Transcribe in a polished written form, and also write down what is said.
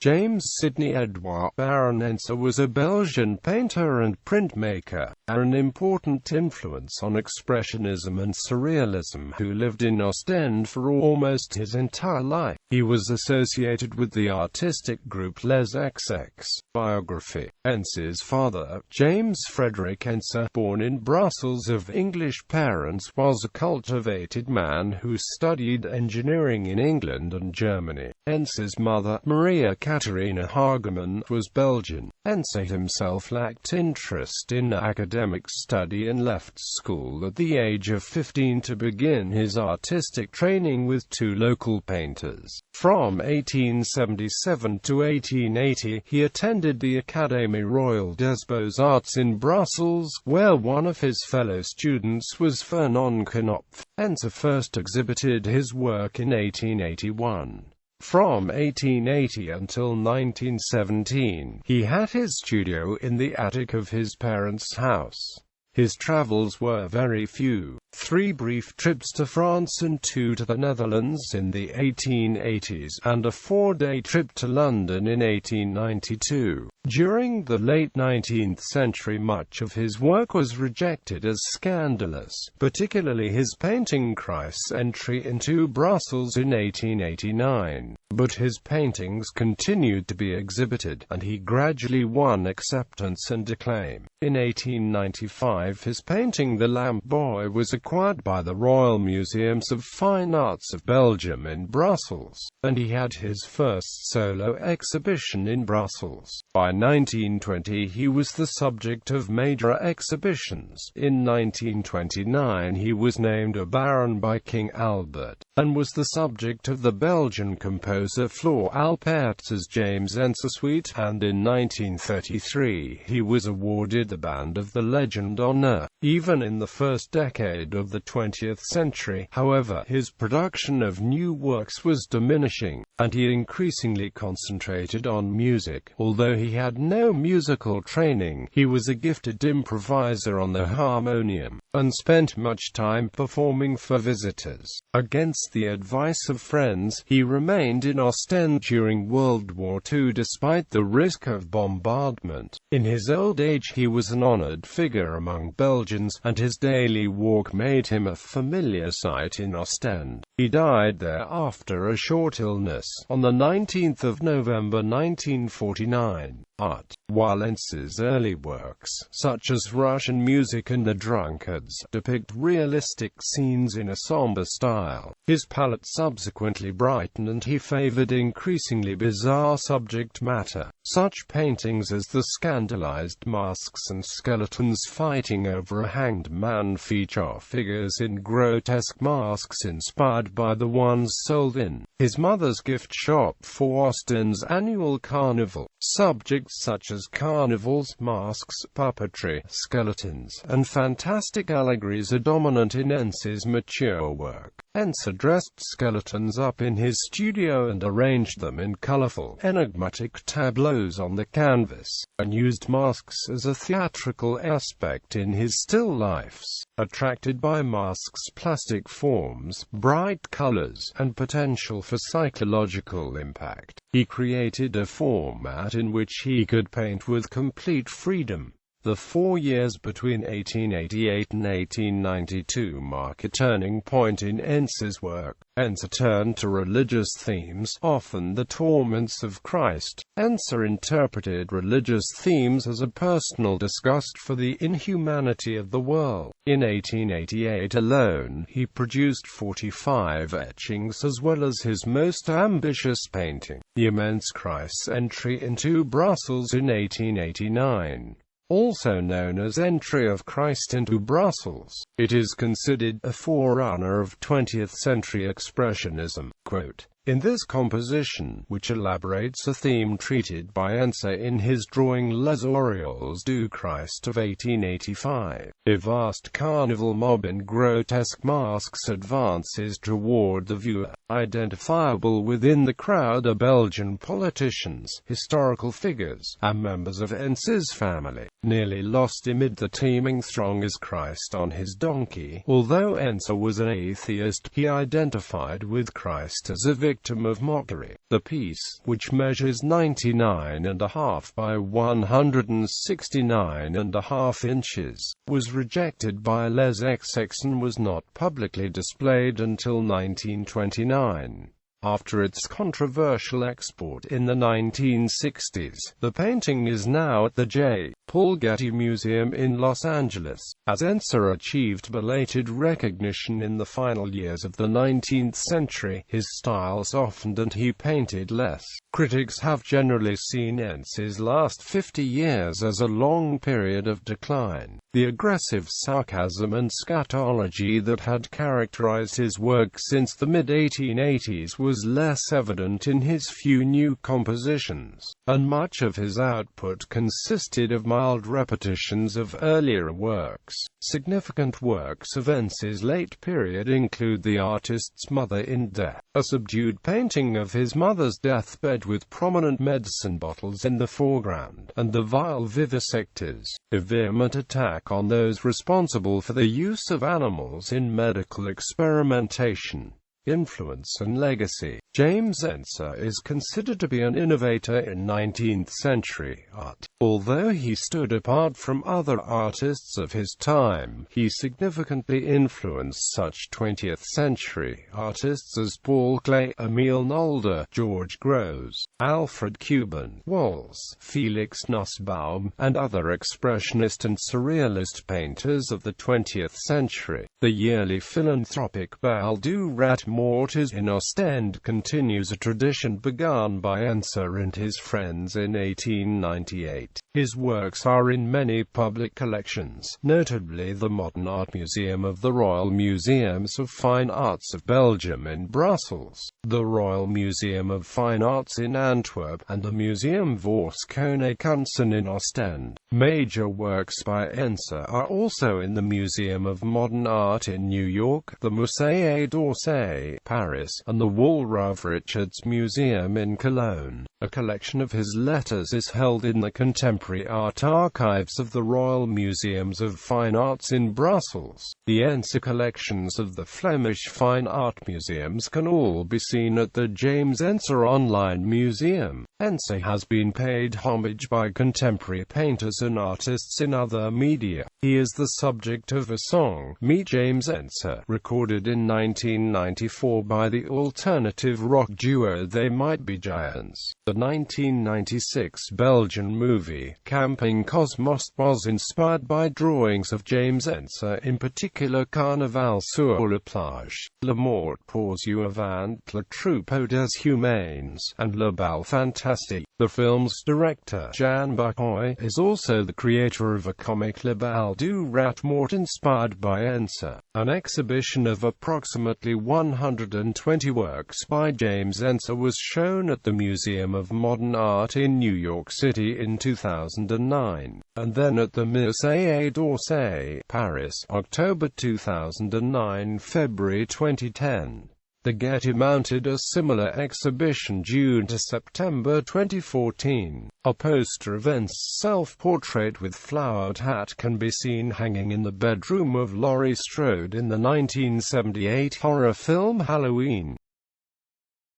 James Sidney Edouard Baron Ensor was a Belgian painter and printmaker, an important influence on expressionism and surrealism, who lived in Ostend for almost his entire life. He was associated with the artistic group Les XX. Biography. Ensor's father, James Frederick Ensor, born in Brussels of English parents, was a cultivated man who studied engineering in England and Germany. Ensor's mother, Maria Catharina Hageman, was Belgian. Ensor himself lacked interest in academic study and left school at the age of 15 to begin his artistic training with two local painters. From 1877 to 1880, he attended the Académie Royale des Beaux-Arts in Brussels, where one of his fellow students was Fernand Knopf. Ensor first exhibited his work in 1881. From 1880 until 1917, he had his studio in the attic of his parents' house. His travels were very few: 3 brief trips to France and 2 to the Netherlands in the 1880s, and a 4-day trip to London in 1892. During the late 19th century, much of his work was rejected as scandalous, particularly his painting Christ's entry into Brussels in 1889. But his paintings continued to be exhibited, and he gradually won acceptance and acclaim. In 1895, his painting The Lamp Boy was acquired by the Royal Museums of Fine Arts of Belgium in Brussels, and he had his first solo exhibition in Brussels. By 1920, he was the subject of major exhibitions. In 1929, he was named a baron by King Albert, and was the subject of the Belgian composer Flor Alpert's James Ensor Suite, and in 1933, he was awarded the Band of the Legend honor. Even in the first decade of the 20th century, however, his production of new works was diminishing, and he increasingly concentrated on music. Although he had no musical training, he was a gifted improviser on the harmonium, and spent much time performing for visitors. Against the advice of friends, he remained in Ostend during World War II despite the risk of bombardment. In his old age he was an honored figure among Belgians, and his daily walk made him a familiar sight in Ostend. He died there after a short illness, on the 19th of November 1949. Art. While Ensor's early works, such as Russian Music and The Drunkards, depict realistic scenes in a somber style, his palette subsequently brightened and he favored increasingly bizarre subject matter. Such paintings as The Scandalized Masks and Skeletons Fighting Over a Hanged Man feature figures in grotesque masks inspired by the ones sold in his mother's gift shop for Ostend's annual carnival. Subjects such as carnivals, masks, puppetry, skeletons, and fantastic allegories are dominant in Ensor's mature work. Ensor dressed skeletons up in his studio and arranged them in colorful, enigmatic tableaus on the canvas, and used masks as a theatrical aspect in his still lifes. Attracted by masks' plastic forms, bright colors, and potential for psychological impact, he created a format in which he could paint with complete freedom. The 4 years between 1888 and 1892 mark a turning point in Ensor's work. Ensor turned to religious themes, often the torments of Christ. Ensor interpreted religious themes as a personal disgust for the inhumanity of the world. In 1888 alone, he produced 45 etchings as well as his most ambitious painting, the immense Christ's entry into Brussels in 1889. Also known as Entry of Christ into Brussels, it is considered a forerunner of 20th-century expressionism. Quote, in this composition, which elaborates a theme treated by Ensor in his drawing Les Orioles du Christ of 1885, a vast carnival mob in grotesque masks advances toward the viewer. Identifiable within the crowd are Belgian politicians, historical figures, and members of Ensor's family. Nearly lost amid the teeming throng is Christ on his donkey. Although Ensor was an atheist, he identified with Christ as a victim victim of mockery. The piece, which measures 99.5 by 169.5 inches, was rejected by Les XX and was not publicly displayed until 1929. After its controversial export in the 1960s, the painting is now at the J. Paul Getty Museum in Los Angeles. As Ensor achieved belated recognition in the final years of the 19th century, his style softened and he painted less. Critics have generally seen Ensor's last 50 years as a long period of decline. The aggressive sarcasm and scatology that had characterized his work since the mid-1880s was less evident in his few new compositions, and much of his output consisted of mild repetitions of earlier works. Significant works of Ensor's late period include The Artist's Mother in Death, a subdued painting of his mother's deathbed with prominent medicine bottles in the foreground, and The Vile Vivisectors, a vehement attack on those responsible for the use of animals in medical experimentation. Influence and legacy. James Ensor is considered to be an innovator in 19th-century art. Although he stood apart from other artists of his time, he significantly influenced such 20th-century artists as Paul Klee, Emile Nolde, George Groux, Alfred Cuban, Waltz, Felix Nussbaum, and other expressionist and surrealist painters of the 20th century. The yearly philanthropic Bal du Rat Mortis in Ostend continues a tradition begun by Ensor and his friends in 1898. His works are in many public collections, notably the Modern Art Museum of the Royal Museums of Fine Arts of Belgium in Brussels, the Royal Museum of Fine Arts in Antwerp, and the Museum voor Schone Kunsten in Ostend. Major works by Ensor are also in the Museum of Modern Art in New York, the Musée d'Orsay, Paris, and the Wallraf Richards Museum in Cologne. A collection of his letters is held in the Contemporary Art Archives of the Royal Museums of Fine Arts in Brussels. The Ensor collections of the Flemish Fine Art Museums can all be seen at the James Ensor Online Museum. Ensor has been paid homage by contemporary painters and artists in other media. He is the subject of a song, Meet James Ensor, recorded in 1994 by the alternative rock duo They Might Be Giants. The 1996 Belgian movie, Camping Cosmos, was inspired by drawings of James Ensor, in particular Carnaval sur la plage, La Mort pour you avant le troupeau des humains, and Le Bal Fantastique. The film's director, Jan Buckoy, is also the creator of a comic Le Bal du Rat Mort inspired by Ensor. An exhibition of approximately 120 works by James Ensor was shown at the Museum of Modern Art in New York City in 2009, and then at the Musée d'Orsay, Paris, October 2009, February 2010. The Getty mounted a similar exhibition June to September 2014. A poster of Ensor's self-portrait with flowered hat can be seen hanging in the bedroom of Laurie Strode in the 1978 horror film Halloween.